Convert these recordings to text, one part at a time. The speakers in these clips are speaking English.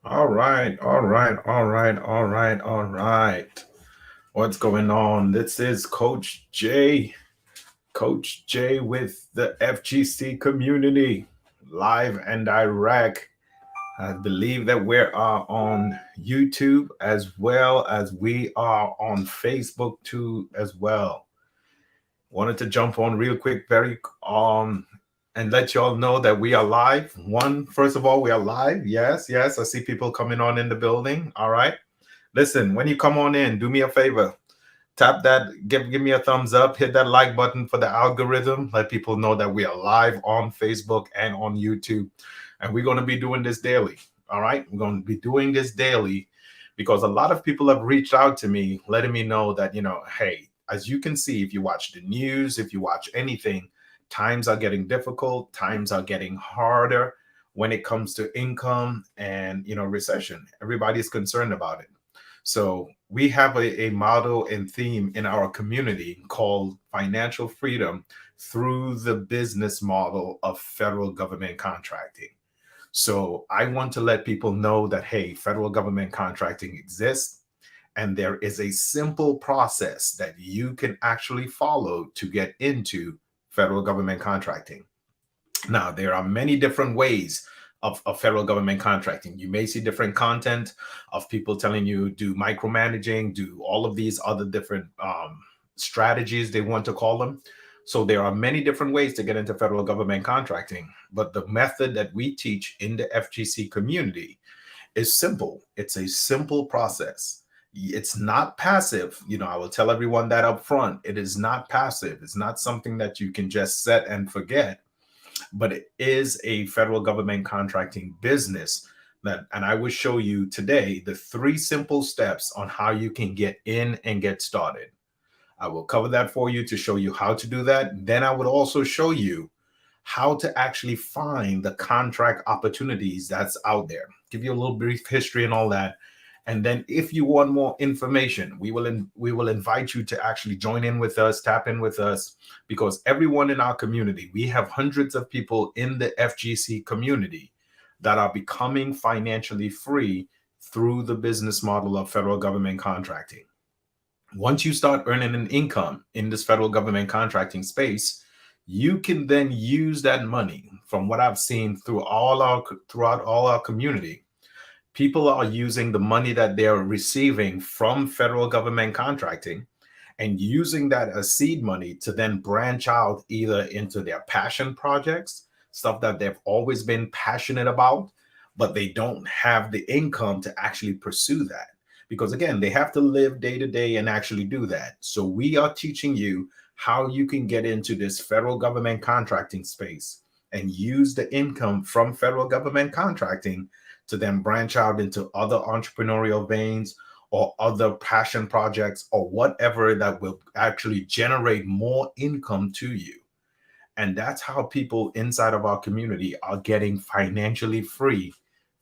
All right, all right, all right, all right, all right. What's going on? This is Coach J with the FGC Community, live and direct. I believe that we are on YouTube as well as we are on Facebook too as well. Wanted to jump on real quick, very and let y'all know that we are live. First of all, we are live. Yes, yes. I see people coming on in the building. All right. Listen, when you come on in, do me a favor. Tap that, give me a thumbs up, hit that like button for the algorithm. Let people know that we are live on Facebook and on YouTube. And we're going to be doing this daily. All right. We're going to be doing this daily because a lot of people have reached out to me, letting me know that, hey, as you can see, if you watch the news, if you watch anything, times are getting difficult, times are getting harder when it comes to income and, recession. Everybody's concerned about it. So we have a model and theme in our community called financial freedom through the business model of federal government contracting. So I want to let people know that, hey, federal government contracting exists. And there is a simple process that you can actually follow to get into federal government contracting. Now, there are many different ways of federal government contracting. You may see different content of people telling you do micromanaging, do all of these other different strategies, they want to call them. So there are many different ways to get into federal government contracting. But the method that we teach in the FGC community is simple. It's a simple process. It's not passive. I will tell everyone that up front. It is not passive. It's not something that you can just set and forget, but it is a federal government contracting business and I will show you today the 3 simple steps on how you can get in and get started. I will cover that for you to show you how to do that. Then I would also show you how to actually find the contract opportunities that's out there. Give you a little brief history and all that. And then if you want more information, we will invite you to actually join in with us, tap in with us, because everyone in our community, we have hundreds of people in the FGC community that are becoming financially free through the business model of federal government contracting. Once you start earning an income in this federal government contracting space, you can then use that money. From what I've seen throughout all our community, people are using the money that they're receiving from federal government contracting and using that as seed money to then branch out either into their passion projects, stuff that they've always been passionate about, but they don't have the income to actually pursue that. Because again, they have to live day to day and actually do that. So we are teaching you how you can get into this federal government contracting space and use the income from federal government contracting to then branch out into other entrepreneurial veins or other passion projects or whatever that will actually generate more income to you. And that's how people inside of our community are getting financially free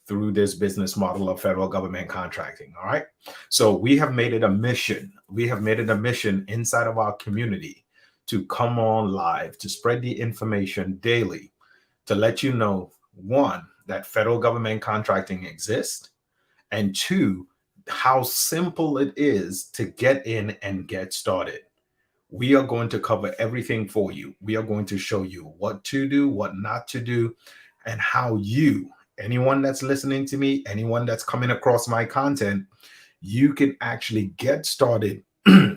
through this business model of federal government contracting. All right. So we have made it a mission. We have made it a mission inside of our community to come on live, to spread the information daily, to let you know, one, that federal government contracting exists, and two, how simple it is to get in and get started. We are going to cover everything for you. We are going to show you what to do, what not to do, and how anyone that's listening to me, anyone that's coming across my content, you can actually get started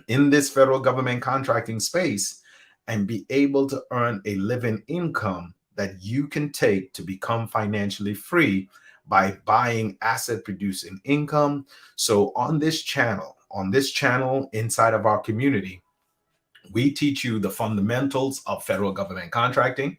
in this federal government contracting space and be able to earn a living income that you can take to become financially free by buying asset producing income. So on this channel inside of our community, we teach you the fundamentals of federal government contracting.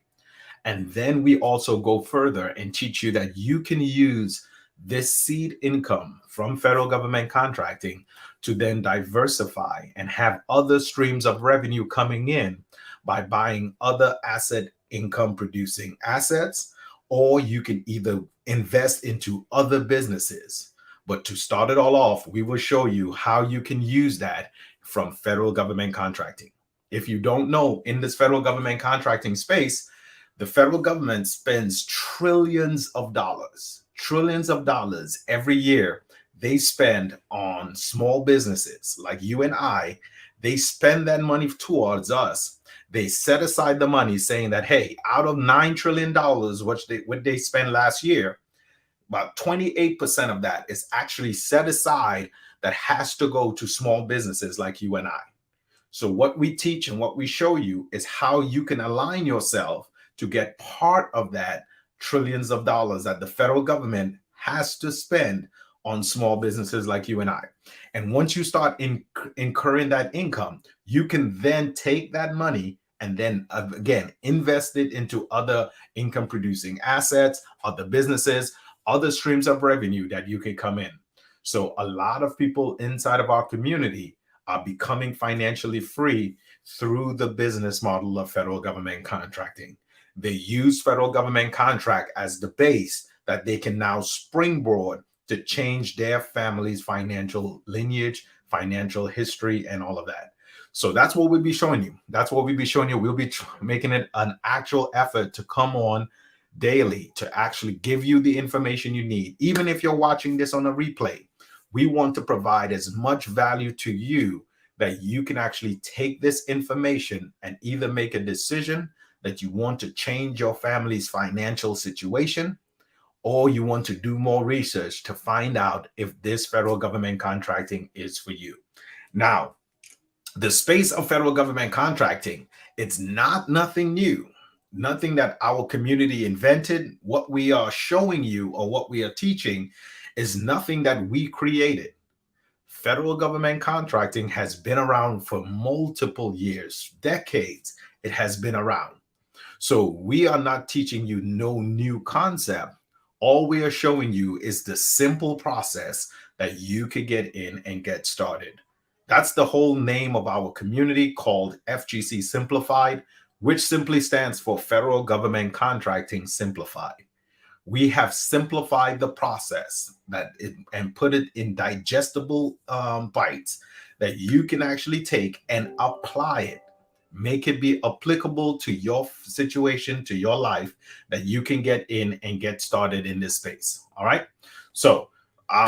And then we also go further and teach you that you can use this seed income from federal government contracting to then diversify and have other streams of revenue coming in by buying other asset income producing assets, or you can either invest into other businesses. But to start it all off, we will show you how you can use that from federal government contracting. If you don't know, in this federal government contracting space, the federal government spends trillions of dollars, trillions of dollars every year they spend on small businesses like you and I. They spend that money towards us. They set aside the money saying that, hey, out of $9 trillion, what they spent last year, about 28% of that is actually set aside that has to go to small businesses like you and I. So what we teach and what we show you is how you can align yourself to get part of that trillions of dollars that the federal government has to spend on small businesses like you and I. And once you start incurring that income, you can then take that money and then again invest it into other income producing assets, other businesses, other streams of revenue that you can come in. So a lot of people inside of our community are becoming financially free through the business model of federal government contracting. They use federal government contract as the base that they can now springboard to change their family's financial lineage, financial history, and all of that. So that's what we'll be showing you. That's what we'll be showing you. We'll be making it an actual effort to come on daily to actually give you the information you need. Even if you're watching this on a replay, we want to provide as much value to you that you can actually take this information and either make a decision that you want to change your family's financial situation, or you want to do more research to find out if this federal government contracting is for you. Now, the space of federal government contracting, it's not nothing new, nothing that our community invented. What we are showing you or what we are teaching is nothing that we created. Federal government contracting has been around for multiple years, decades. It has been around. So we are not teaching you no new concept. All we are showing you is the simple process that you could get in and get started. That's the whole name of our community, called FGC Simplified, which simply stands for Federal Government Contracting Simplified. We have simplified the process and put it in digestible bites that you can actually take and apply it. Make it be applicable to your situation, to your life, that you can get in and get started in this space. All right. So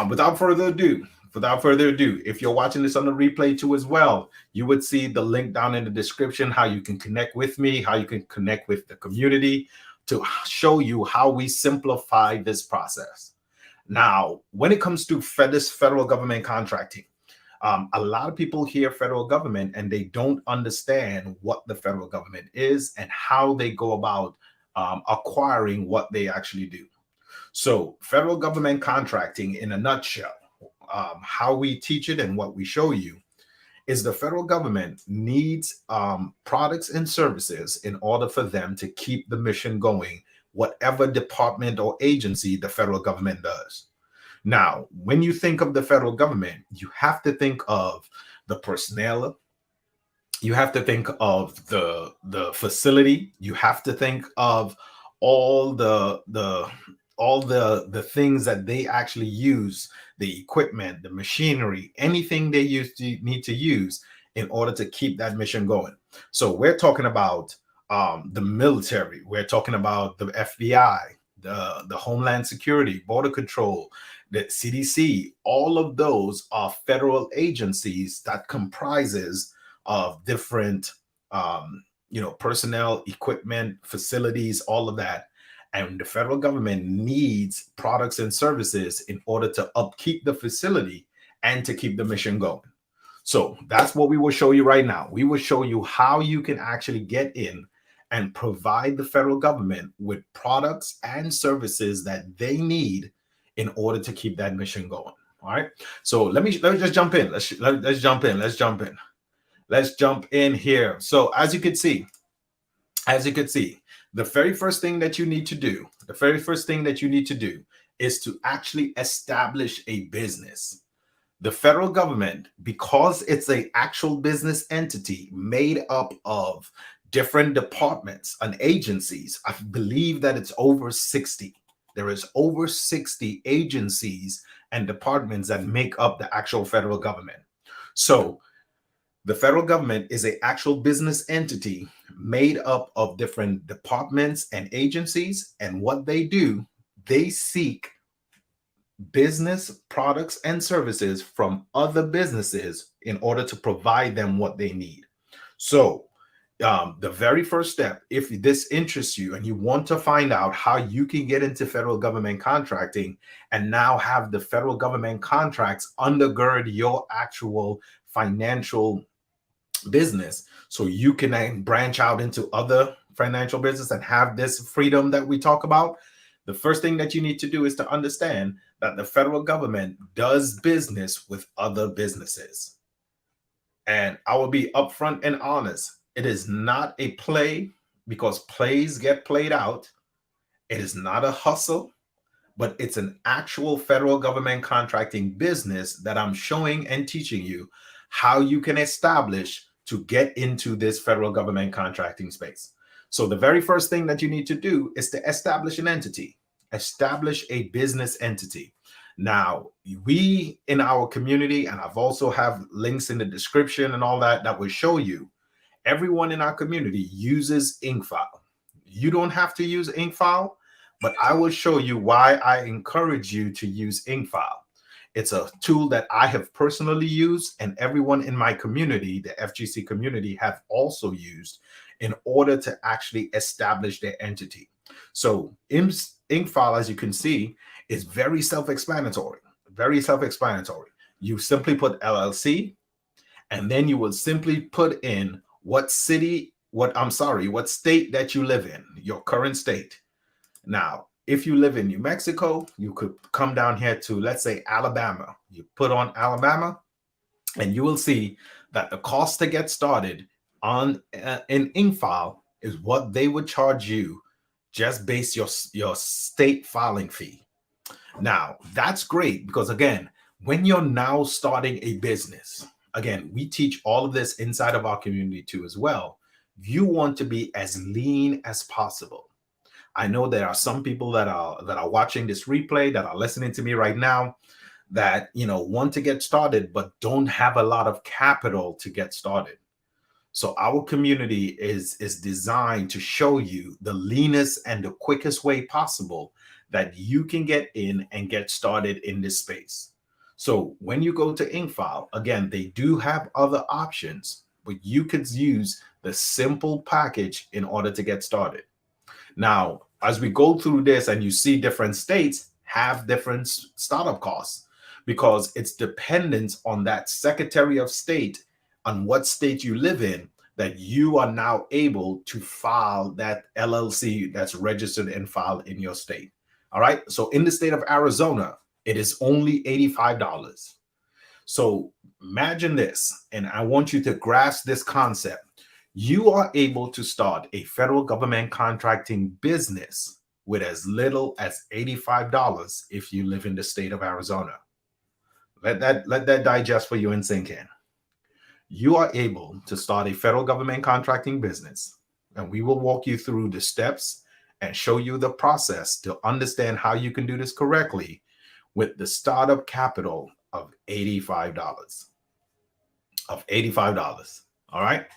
without further ado, if you're watching this on the replay too as well, you would see the link down in the description, how you can connect with me, how you can connect with the community to show you how we simplify this process. Now, when it comes to this federal government contracting, a lot of people hear federal government and they don't understand what the federal government is and how they go about acquiring what they actually do. So federal government contracting, in a nutshell, how we teach it and what we show you is the federal government needs products and services in order for them to keep the mission going, whatever department or agency the federal government does. Now, when you think of the federal government, you have to think of the personnel, you have to think of the facility, you have to think of all the things that they actually use, the equipment, the machinery, anything they need to use in order to keep that mission going. So we're talking about the military, we're talking about the FBI, the Homeland Security, Border Control, the CDC. All of those are federal agencies that comprises of different personnel, equipment, facilities, all of that. And the federal government needs products and services in order to upkeep the facility and to keep the mission going. So that's what we will show you right now. We will show you how you can actually get in and provide the federal government with products and services that they need in order to keep that mission going. All right. So let me just jump in. Let's jump in. Let's jump in here. So as you can see, the very first thing that you need to do, is to actually establish a business. The federal government, because it's an actual business entity made up of different departments and agencies, I believe that it's over 60. There is over 60 agencies and departments that make up the actual federal government. So the federal government is an actual business entity made up of different departments and agencies. And what they do, they seek business products and services from other businesses in order to provide them what they need. So, the very first step, if this interests you and you want to find out how you can get into federal government contracting and now have the federal government contracts undergird your actual financial business, so you can then branch out into other financial business and have this freedom that we talk about, the first thing that you need to do is to understand that the federal government does business with other businesses. And I will be upfront and honest. It is not a play, because plays get played out. It is not a hustle, but it's an actual federal government contracting business that I'm showing and teaching you how you can establish to get into this federal government contracting space. So the very first thing that you need to do is to establish an entity, establish a business entity. Now, we in our community, and I've also have links in the description and all that will show you, everyone in our community uses InkFile. You don't have to use InkFile, but I will show you why I encourage you to use InkFile. It's a tool that I have personally used, and everyone in my community, the FGC community, have also used in order to actually establish their entity. So InkFile, as you can see, is very self-explanatory, very self-explanatory. You simply put LLC, and then you will simply put in what state that you live in, your current state. Now, if you live in New Mexico, you could come down here to, let's say, Alabama. You put on Alabama, and you will see that the cost to get started on in InkFile is what they would charge you just based your state filing fee. Now, that's great because, again, when you're now starting a business, again, we teach all of this inside of our community too as well. You want to be as lean as possible. I know there are some people that are watching this replay, that are listening to me right now, that want to get started but don't have a lot of capital to get started. So our community is designed to show you the leanest and the quickest way possible that you can get in and get started in this space. So when you go to InkFile, again, they do have other options, but you could use the simple package in order to get started. Now, as we go through this and you see different states have different startup costs, because it's dependent on that Secretary of State, on what state you live in, that you are now able to file that LLC that's registered and filed in your state. All right. So in the state of Arizona, it is only $85. So imagine this, and I want you to grasp this concept. You are able to start a federal government contracting business with as little as $85 if you live in the state of Arizona. Let that digest for you and sink in. You are able to start a federal government contracting business, and we will walk you through the steps and show you the process to understand how you can do this correctly with the startup capital of $85. All right.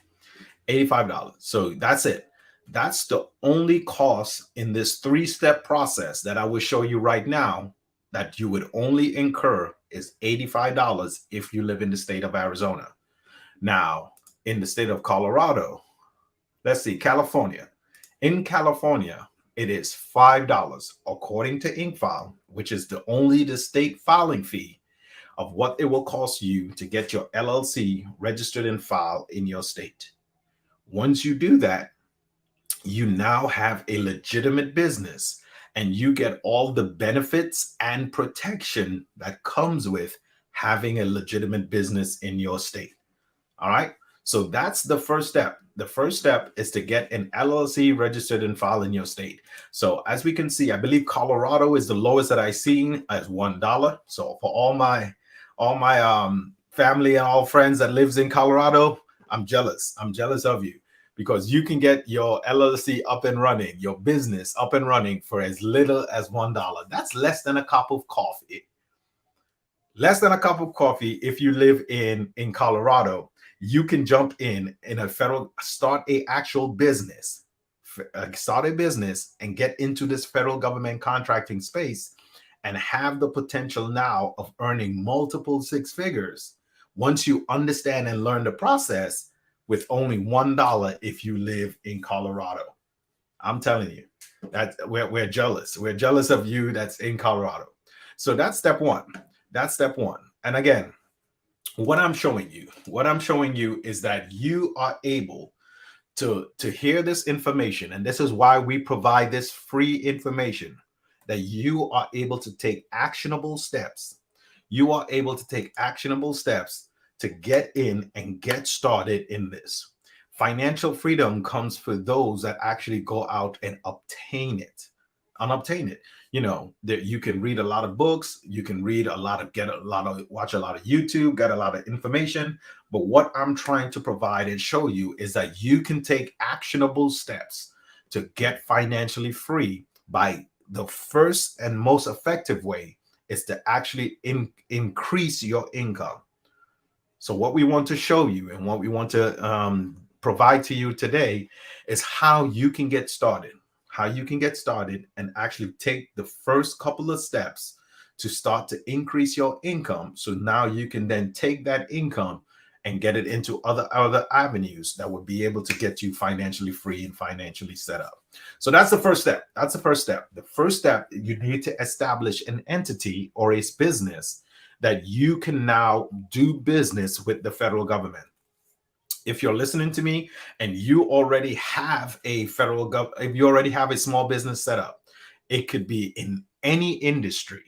$85. So that's it. That's the only cost in this 3-step process that I will show you right now that you would only incur is $85 if you live in the state of Arizona. Now, in the state of Colorado, let's see, California. In California, it is $5 according to InkFile, which is the state filing fee of what it will cost you to get your LLC registered and filed in your state. Once you do that, you now have a legitimate business, and you get all the benefits and protection that comes with having a legitimate business in your state. All right. So that's the first step. The first step is to get an LLC registered and filed in your state. So as we can see, I believe Colorado is the lowest that I've seen as $1. So for all my family and all friends that lives in Colorado, I'm jealous. I'm jealous of you, because you can get your LLC up and running, your business up and running for as little as $1. That's less than a cup of coffee. Less than a cup of coffee. If you live in Colorado, you can jump in a federal, start a actual business, and get into this federal government contracting space and have the potential now of earning multiple six figures once you understand and learn the process with only $1 if you live in Colorado. I'm telling you, that we're jealous. We're jealous of you that's in Colorado. So that's step one. That's step one. And again, what I'm showing you is that you are able to hear this information, and this is why we provide this free information, that you are able to take actionable steps. You are able to take actionable steps to get in and get started in this. Financial freedom comes for those that actually go out and obtain it. You know, that you can read a lot of books, you can read a lot of, watch a lot of YouTube, get a lot of information. But what I'm trying to provide and show you is that you can take actionable steps to get financially free. By the first and most effective way is to actually increase your income. So what we want to show you and what we want to provide to you today is how you can get started, and actually take the first couple of steps to start to increase your income. So now you can then take that income and get it into other avenues that would be able to get you financially free and financially set up. So that's the first step. The first step, you need to establish an entity or a business that you can now do business with the federal government. If you're listening to me and you already have a if you already have a small business set up, it could be in any industry.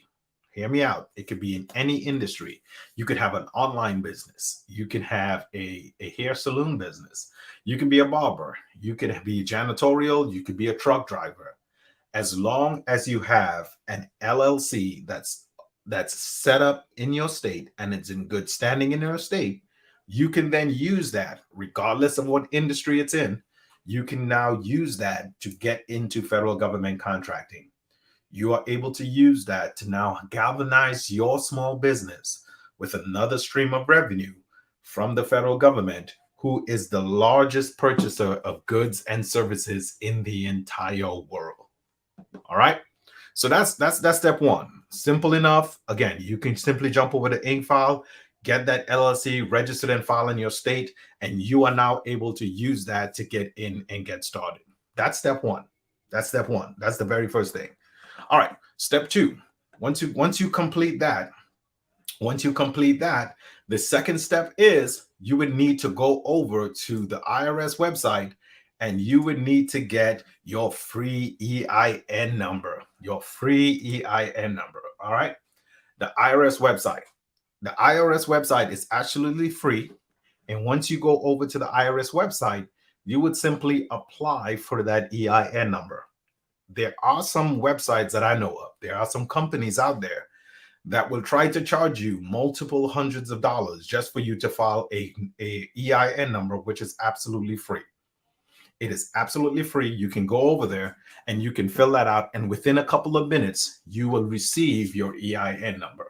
Hear me out. It could be in any industry. You could have an online business. You can have a hair salon business. You can be a barber. You could be janitorial. You could be a truck driver. As long as you have an LLC that's set up in your state and it's in good standing in your state, you can then use that, regardless of what industry it's in. You can now use that to get into federal government contracting. You are able to use that to now galvanize your small business with another stream of revenue from the federal government, who is the largest purchaser of goods and services in the entire world. All right. So that's step one. Simple enough. Again, you can simply jump over the ink file, get that LLC registered and file in your state, and you are now able to use that to get in and get started. That's step one. That's the very first thing. All right. Step two. Once you complete that, the second step is you would need to go over to the IRS website and you would need to get your free EIN number. All right. The IRS website is absolutely free. And once you go over to the IRS website, you would simply apply for that EIN number. There are some websites that I know of. There are some companies out there that will try to charge you multiple hundreds of dollars just for you to file a EIN number, which is absolutely free. It is absolutely free. You can go over there and you can fill that out. And within a couple of minutes, you will receive your EIN number.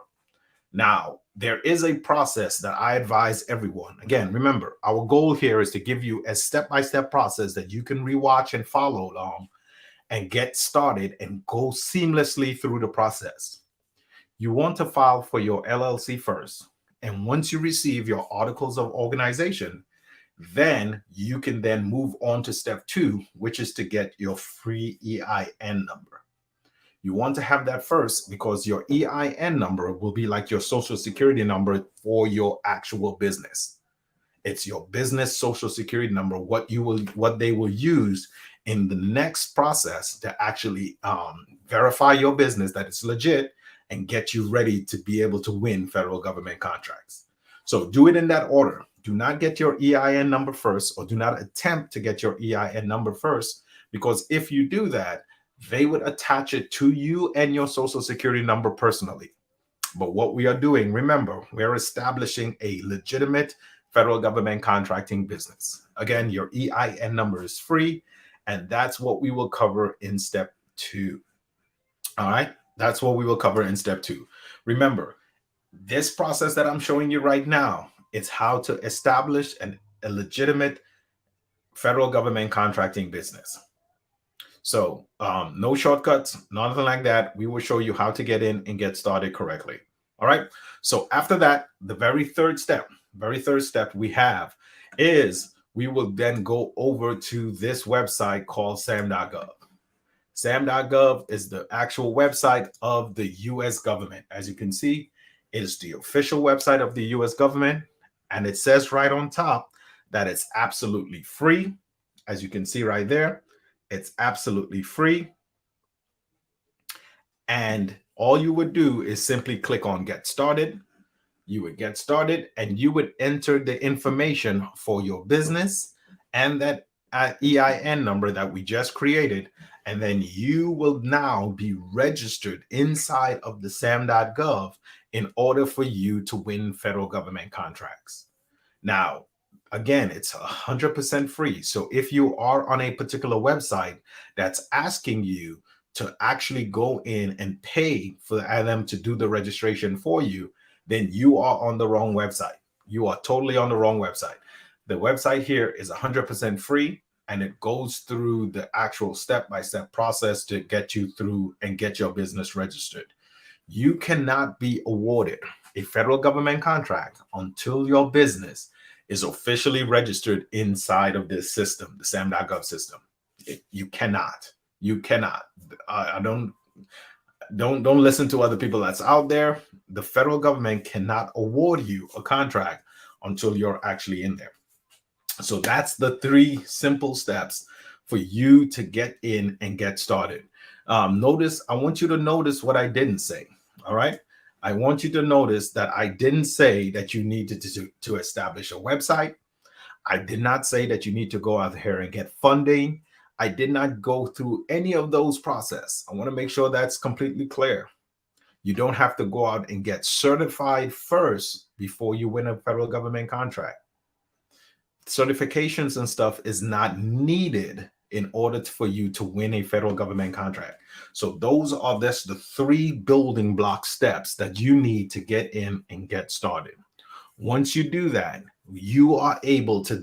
Now, there is a process that I advise everyone. Again, remember, our goal here is to give you a step-by-step process that you can rewatch and follow along and get started and go seamlessly through the process. You want to file for your LLC first. And once you receive your articles of organization, then you can then move on to step two, which is to get your free EIN number. You want to have that first because your EIN number will be like your social security number for your actual business. It's your business social security number, what they will use in the next process to actually verify your business that it's legit and get you ready to be able to win federal government contracts. So do it in that order. Do not get your EIN number first, or do not attempt to get your EIN number first, because if you do that, they would attach it to you and your social security number personally. But what we are doing, remember, we're establishing a legitimate federal government contracting business. Again, your EIN number is free, and that's what we will cover in step two. All right, that's what we will cover in step two. Remember, this process that I'm showing you right now, it's how to establish a legitimate federal government contracting business. So no shortcuts, nothing like that. We will show you how to get in and get started correctly. All right. So after that, the very third step we have is we will then go over to this website called sam.gov. Sam.gov is the actual website of the US government. As you can see, it is the official website of the US government. And it says right on top that it's absolutely free. As you can see right there, it's absolutely free. And all you would do is simply click on Get Started. You would get started and you would enter the information for your business and that EIN number that we just created. And then you will now be registered inside of the sam.gov in order for you to win federal government contracts. Now, again, it's 100% free. So if you are on a particular website that's asking you to actually go in and pay for them to do the registration for you, then you are on the wrong website. You are totally on the wrong website. The website here is 100% free, and it goes through the actual step-by-step process to get you through and get your business registered. You cannot be awarded a federal government contract until your business is officially registered inside of this system, the sam.gov system. You cannot. I don't listen to other people that's out there. The federal government cannot award you a contract until you're actually in there. So that's the 3 simple steps for you to get in and get started. I want you to notice what I didn't say. All right. I want you to notice that I didn't say that you needed to establish a website. I did not say that you need to go out here and get funding. I did not go through any of those processes. I want to make sure that's completely clear. You don't have to go out and get certified first before you win a federal government contract. Certifications and stuff is not needed in order for you to win a federal government contract. So those are just the 3 building block steps that you need to get in and get started. Once you do that, you are able to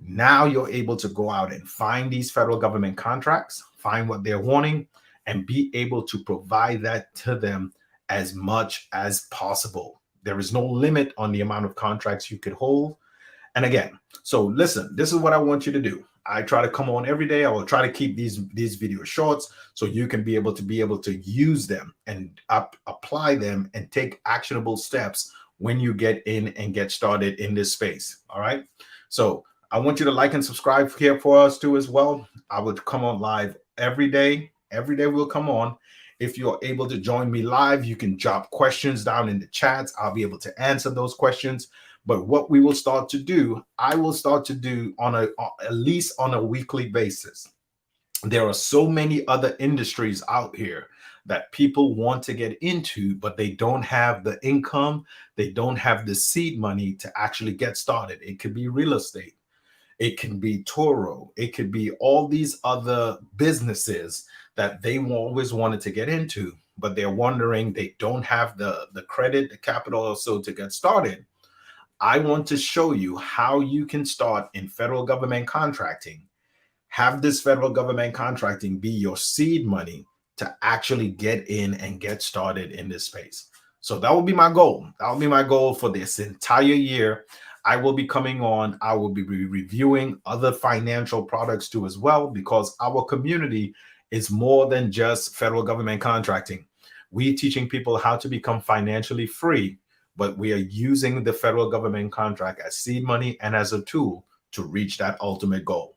now you're able to go out and find these federal government contracts, find what they're wanting, and be able to provide that to them as much as possible. There is no limit on the amount of contracts you could hold. And again, so listen, this is what I want you to do. I try to come on every day. I will try to keep these video shorts so you can be able to use them and apply them and take actionable steps when you get in and get started in this space. All right. So I want you to like and subscribe here for us too as well. I would come on live every day. Every day we'll come on. If you're able to join me live, you can drop questions down in the chats. I'll be able to answer those questions. But what we will start to do, I will start to do at least on a weekly basis. There are so many other industries out here that people want to get into, but they don't have the income. They don't have the seed money to actually get started. It could be real estate. It can be Toro. It could be all these other businesses that they always wanted to get into, but they're wondering they don't have the credit, the capital or so to get started. I want to show you how you can start in federal government contracting. Have this federal government contracting be your seed money to actually get in and get started in this space. So that will be my goal. That will be my goal for this entire year. I will be coming on. I will be reviewing other financial products too as well, because our community is more than just federal government contracting. We're teaching people how to become financially free, but we are using the federal government contract as seed money and as a tool to reach that ultimate goal.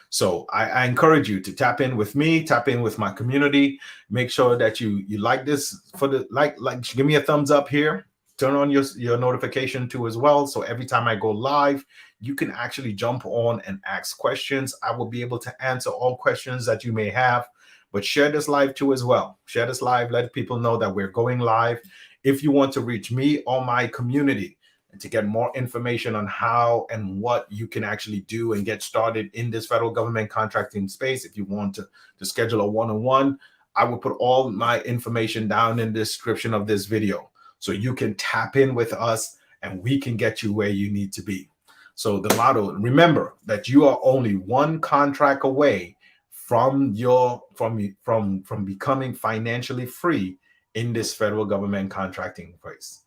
So I encourage you to tap in with me, tap in with my community. Make sure that you like this for the like give me a thumbs up here. Turn on your notification too as well. So every time I go live, you can actually jump on and ask questions. I will be able to answer all questions that you may have, but share this live too as well. Share this live, let people know that we're going live. If you want to reach me or my community and to get more information on how and what you can actually do and get started in this federal government contracting space, if you want to schedule a one-on-one, I will put all my information down in the description of this video so you can tap in with us and we can get you where you need to be. So the motto, remember that you are only one contract away from becoming financially free in this federal government contracting place.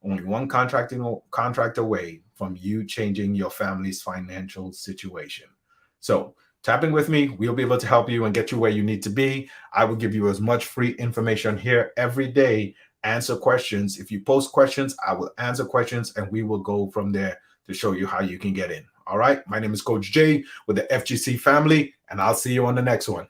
Only one contract away from you changing your family's financial situation. So tapping with me, we'll be able to help you and get you where you need to be. I will give you as much free information here every day. Answer questions. If you post questions, I will answer questions and we will go from there to show you how you can get in. All right. My name is Coach Jay with the FGC family, and I'll see you on the next one.